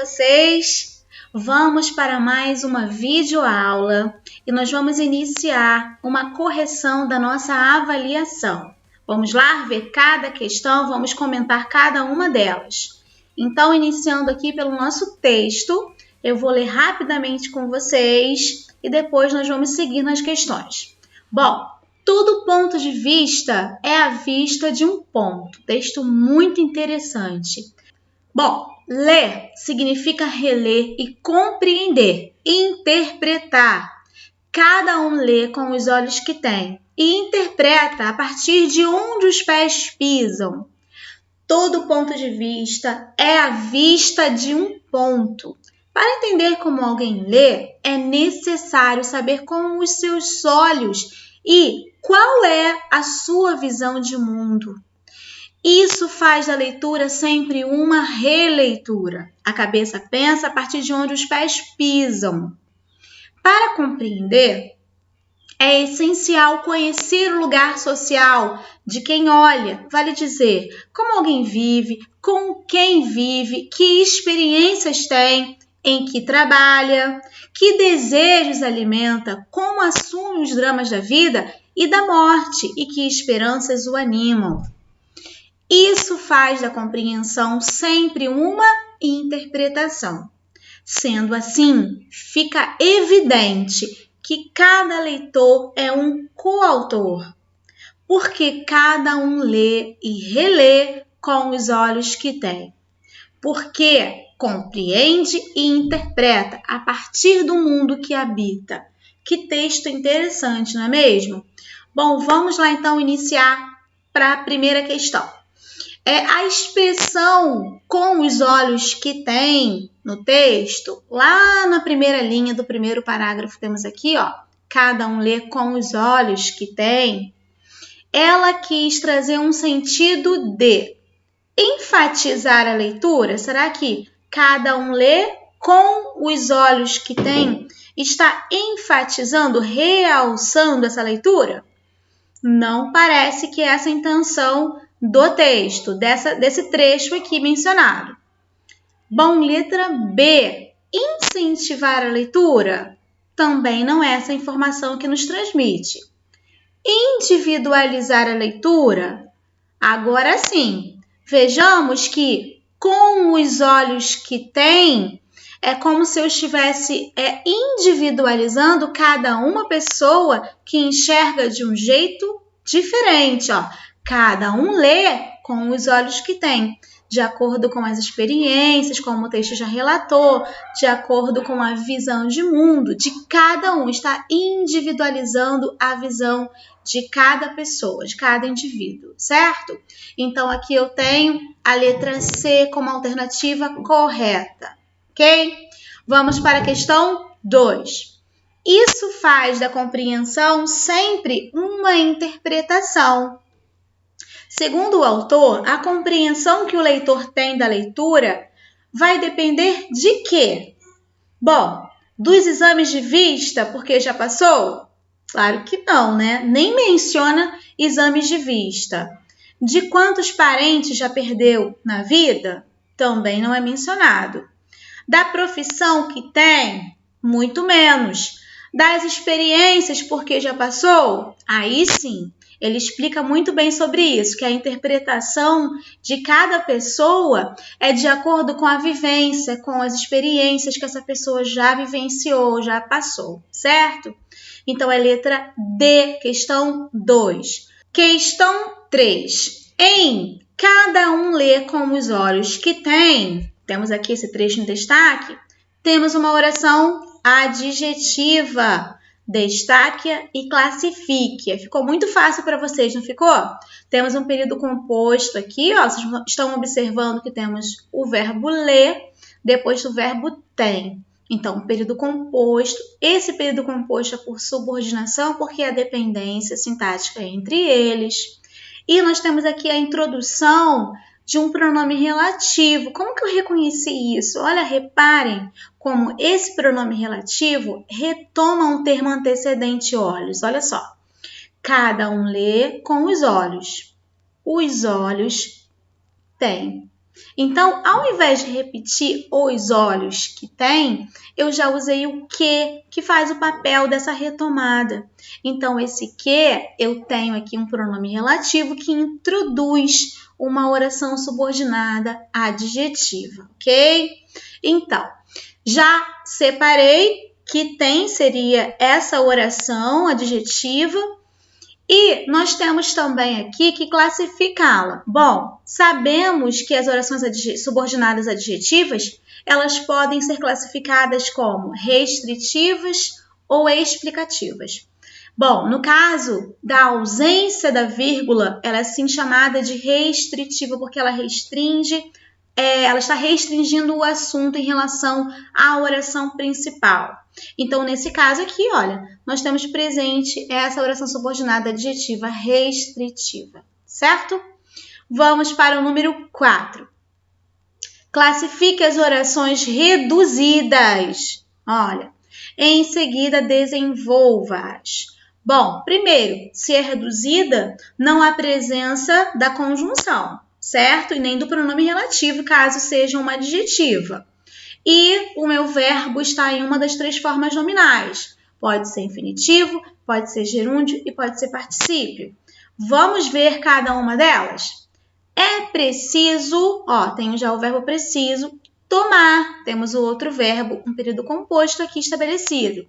vocês? Vamos para mais uma videoaula e nós vamos iniciar uma correção da nossa avaliação. Vamos lá ver cada questão, vamos comentar cada uma delas. Então, iniciando aqui pelo nosso texto, eu vou ler rapidamente com vocês e depois nós vamos seguir nas questões. Bom, todo ponto de vista é a vista de um ponto. Texto muito interessante. Bom, ler significa reler e compreender, interpretar. Cada um lê com os olhos que tem e interpreta a partir de onde os pés pisam. Todo ponto de vista é a vista de um ponto. Para entender como alguém lê, é necessário saber com os seus olhos e qual é a sua visão de mundo. Isso faz da leitura sempre uma releitura. A cabeça pensa a partir de onde os pés pisam. Para compreender, é essencial conhecer o lugar social de quem olha, vale dizer, como alguém vive, com quem vive, que experiências tem, em que trabalha, que desejos alimenta, como assume os dramas da vida e da morte e que esperanças o animam. Isso faz da compreensão sempre uma interpretação. Sendo assim, fica evidente que cada leitor é um coautor, porque cada um lê e relê com os olhos que tem, porque compreende e interpreta a partir do mundo que habita. Que texto interessante, não é mesmo? Bom, vamos lá então iniciar para a primeira questão. A expressão com os olhos que tem no texto, lá na primeira linha do primeiro parágrafo, temos aqui, ó, cada um lê com os olhos que tem. Ela quis trazer um sentido de enfatizar a leitura. Será que cada um lê com os olhos que tem está enfatizando, realçando essa leitura? Não parece que essa é a intenção do texto, desse trecho aqui mencionado. Bom, letra B. Incentivar a leitura? Também não é essa a informação que nos transmite. Individualizar a leitura? Agora sim. Vejamos que com os olhos que tem, é como se eu estivesse individualizando cada uma pessoa que enxerga de um jeito diferente, ó. Cada um lê com os olhos que tem, de acordo com as experiências, como o texto já relatou, de acordo com a visão de mundo de cada um. Está individualizando a visão de cada pessoa, de cada indivíduo, certo? Então, aqui eu tenho a letra C como alternativa correta, ok? Vamos para a questão 2. Isso faz da compreensão sempre uma interpretação. Segundo o autor, a compreensão que o leitor tem da leitura vai depender de quê? Bom, dos exames de vista, porque já passou? Claro que não, né? Nem menciona exames de vista. De quantos parentes já perdeu na vida? Também não é mencionado. Da profissão que tem? Muito menos. Das experiências, porque já passou? Aí sim. Ele explica muito bem sobre isso, que a interpretação de cada pessoa é de acordo com a vivência, com as experiências que essa pessoa já vivenciou, já passou, certo? Então, é letra D, questão 2. Questão 3. Em cada um lê com os olhos que tem, temos aqui esse trecho em destaque, temos uma oração adjetiva. Destaque-a e classifique. Ficou muito fácil para vocês, não ficou? Temos um período composto aqui, ó. Vocês estão observando que temos o verbo ler, depois do verbo tem. Então, período composto. Esse período composto é por subordinação, porque é a dependência sintática entre eles. E nós temos aqui a introdução de um pronome relativo. Como que eu reconheci isso? Olha, reparem como esse pronome relativo retoma um termo antecedente olhos. Olha só. Cada um lê com os olhos. Os olhos têm. Então, ao invés de repetir os olhos que tem, eu já usei o que faz o papel dessa retomada. Então, esse que, eu tenho aqui um pronome relativo que introduz uma oração subordinada adjetiva, ok? Então, já separei que tem seria essa oração adjetiva. E nós temos também aqui que classificá-la. Bom, sabemos que as orações subordinadas adjetivas, elas podem ser classificadas como restritivas ou explicativas. Bom, no caso da ausência da vírgula, ela é assim chamada de restritiva porque ela restringe, ela está restringindo o assunto em relação à oração principal. Então, nesse caso aqui, olha, nós temos presente essa oração subordinada adjetiva restritiva, certo? Vamos para o número 4. Classifique as orações reduzidas. Olha, em seguida desenvolva-as. Bom, primeiro, se é reduzida, não há presença da conjunção, certo? E nem do pronome relativo, caso seja uma adjetiva. E o meu verbo está em uma das 3 formas nominais. Pode ser infinitivo, pode ser gerúndio e pode ser particípio. Vamos ver cada uma delas? É preciso, tenho já o verbo preciso, tomar. Temos o outro verbo, um período composto aqui estabelecido.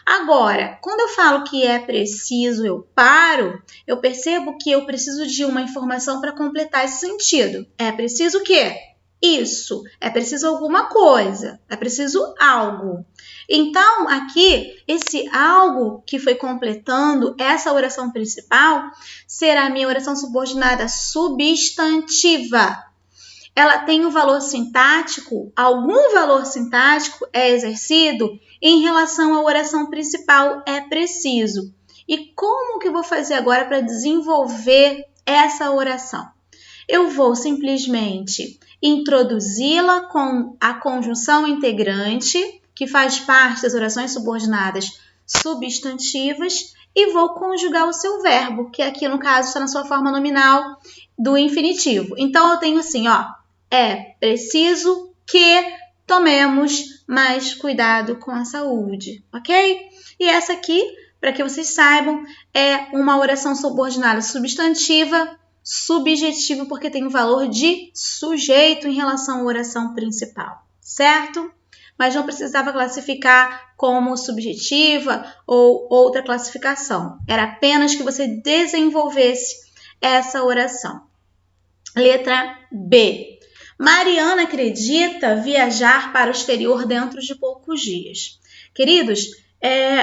Agora, quando eu falo que é preciso, eu paro, eu percebo que eu preciso de uma informação para completar esse sentido. É preciso o quê? Isso, é preciso alguma coisa, é preciso algo. Então, aqui, esse algo que foi completando essa oração principal será a minha oração subordinada substantiva. Ela tem um valor sintático, algum valor sintático é exercido em relação à oração principal, é preciso. E como que eu vou fazer agora para desenvolver essa oração? Eu vou simplesmente introduzi-la com a conjunção integrante, que faz parte das orações subordinadas substantivas, e vou conjugar o seu verbo, que aqui no caso está na sua forma nominal do infinitivo. Então, eu tenho assim, é preciso que tomemos mais cuidado com a saúde, ok? E essa aqui, para que vocês saibam, é uma oração subordinada substantiva, subjetivo porque tem o valor de sujeito em relação à oração principal, certo? Mas não precisava classificar como subjetiva ou outra classificação. Era apenas que você desenvolvesse essa oração. Letra B. Mariana acredita viajar para o exterior dentro de poucos dias. Queridos,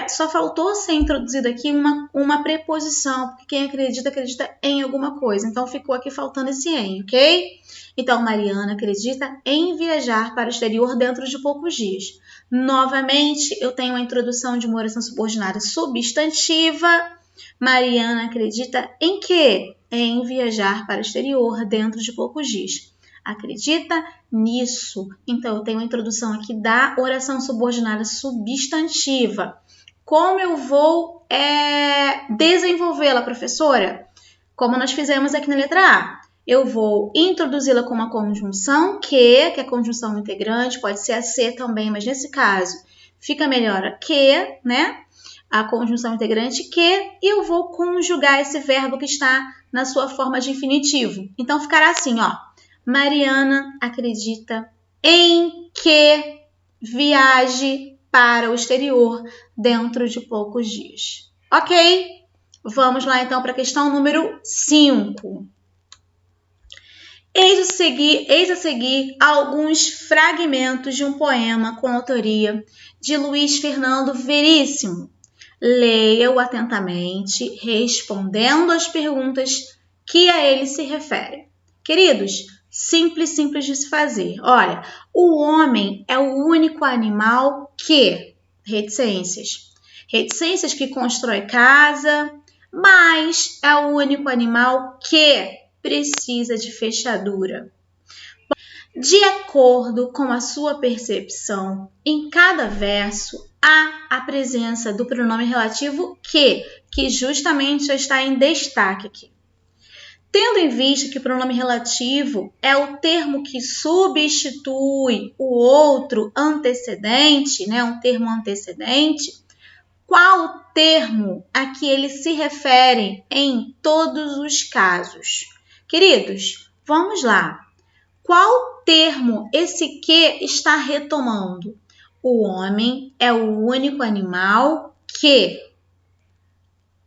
só faltou ser introduzida aqui uma preposição, porque quem acredita, acredita em alguma coisa. Então, ficou aqui faltando esse em, ok? Então, Mariana acredita em viajar para o exterior dentro de poucos dias. Novamente, eu tenho a introdução de uma oração subordinada substantiva. Mariana acredita em quê? Em viajar para o exterior dentro de poucos dias. Acredita nisso. Então, eu tenho a introdução aqui da oração subordinada substantiva. Como eu vou desenvolvê-la, professora? Como nós fizemos aqui na letra A. Eu vou introduzi-la com uma conjunção que é a conjunção integrante, pode ser a C também, mas nesse caso fica melhor a que, né? A conjunção integrante que, e eu vou conjugar esse verbo que está na sua forma de infinitivo. Então, ficará assim, Mariana acredita em que viaje para o exterior dentro de poucos dias. Ok? Vamos lá, então, para a questão número 5. Eis a seguir alguns fragmentos de um poema com autoria de Luiz Fernando Veríssimo. Leia-o atentamente, respondendo às perguntas que a ele se referem. Queridos, simples de se fazer. Olha, o homem é o único animal que... Reticências que constrói casa, mas é o único animal que precisa de fechadura. De acordo com a sua percepção, em cada verso há a presença do pronome relativo que justamente já está em destaque aqui. Tendo em vista que o pronome relativo é o termo que substitui o outro antecedente, né, um termo antecedente, qual o termo a que ele se refere em todos os casos? Queridos, vamos lá. Qual termo esse que está retomando? O homem é o único animal que...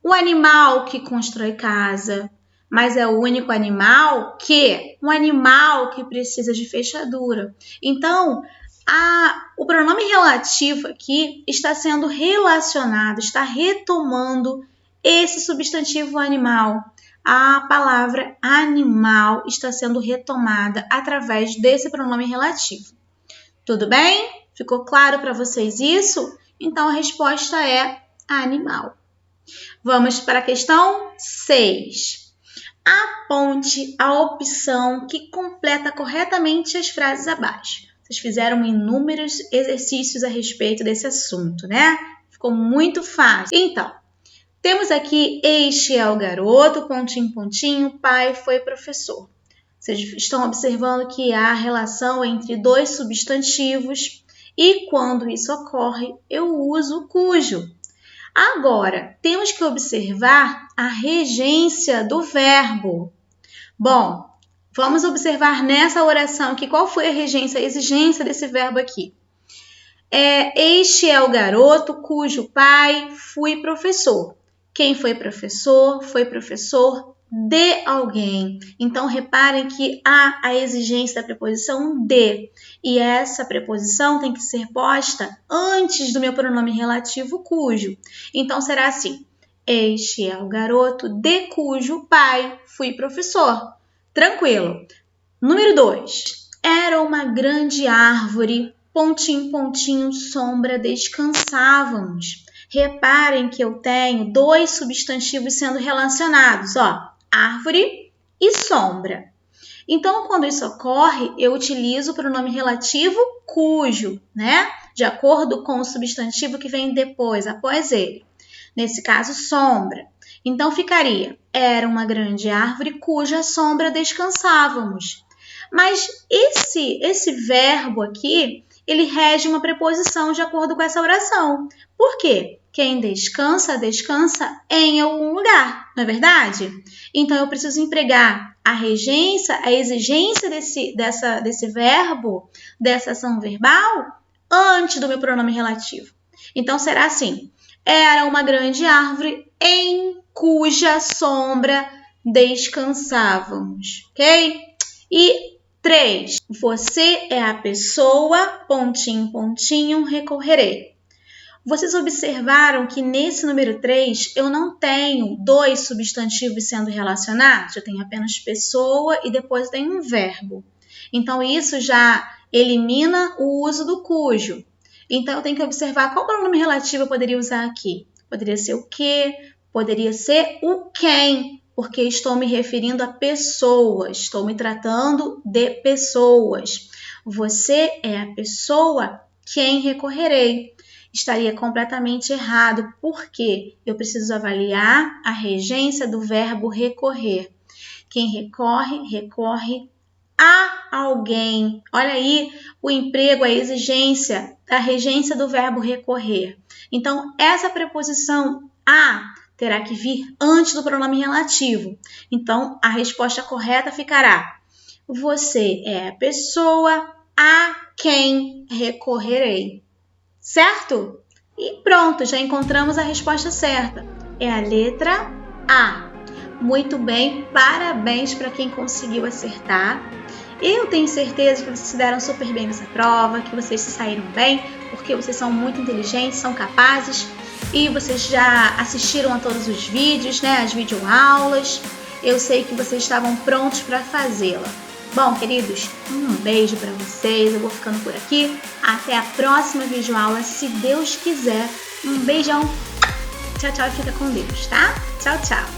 O animal que constrói casa, mas é o único animal que... Um animal que precisa de fechadura. Então, o pronome relativo aqui está sendo relacionado, está retomando esse substantivo animal. A palavra animal está sendo retomada através desse pronome relativo. Tudo bem? Ficou claro para vocês isso? Então, a resposta é animal. Vamos para a questão 6. Aponte a opção que completa corretamente as frases abaixo. Vocês fizeram inúmeros exercícios a respeito desse assunto, né? Ficou muito fácil. Então, temos aqui, este é o garoto, pontinho, pontinho, pai foi professor. Vocês estão observando que há relação entre dois substantivos e quando isso ocorre, eu uso o cujo. Agora, temos que observar a regência do verbo. Bom, vamos observar nessa oração aqui qual foi a regência, a exigência desse verbo aqui. Este é o garoto cujo pai foi professor. Quem foi professor de alguém. Então, reparem que há a exigência da preposição de. E essa preposição tem que ser posta antes do meu pronome relativo cujo. Então, será assim. Este é o garoto de cujo pai foi professor. Tranquilo. Número 2. Era uma grande árvore, pontinho, pontinho, sombra, descansávamos. Reparem que eu tenho dois substantivos sendo relacionados, ó, árvore e sombra. Então, quando isso ocorre, eu utilizo o pronome relativo cujo, né? De acordo com o substantivo que vem depois, após ele. Nesse caso, sombra. Então, ficaria, era uma grande árvore cuja sombra descansávamos. Mas esse verbo aqui, ele rege uma preposição de acordo com essa oração. Por quê? Quem descansa, descansa em algum lugar, não é verdade? Então, eu preciso empregar a regência, a exigência desse verbo, dessa ação verbal, antes do meu pronome relativo. Então, será assim. Era uma grande árvore em cuja sombra descansávamos, ok? E 3. Você é a pessoa, pontinho, pontinho, recorrerei. Vocês observaram que nesse número 3 eu não tenho dois substantivos sendo relacionados, eu tenho apenas pessoa e depois tem um verbo. Então, isso já elimina o uso do cujo. Então, eu tenho que observar qual pronome relativo eu poderia usar aqui. Poderia ser o que, poderia ser o quem, porque estou me referindo a pessoas, estou me tratando de pessoas. Você é a pessoa quem recorrerei. Estaria completamente errado, porque eu preciso avaliar a regência do verbo recorrer. Quem recorre, recorre a alguém. Olha aí o emprego, a exigência, a regência do verbo recorrer. Então, essa preposição a terá que vir antes do pronome relativo. Então, a resposta correta ficará: você é a pessoa a quem recorrerei. Certo? E pronto, já encontramos a resposta certa. É a letra A. Muito bem, parabéns para quem conseguiu acertar. Eu tenho certeza que vocês se deram super bem nessa prova, que vocês se saíram bem, porque vocês são muito inteligentes, são capazes e vocês já assistiram a todos os vídeos, né, as videoaulas. Eu sei que vocês estavam prontos para fazê-la. Bom, queridos, um beijo para vocês, eu vou ficando por aqui. Até a próxima videoaula, se Deus quiser. Um beijão. Tchau, tchau e fica com Deus, tá? Tchau, tchau.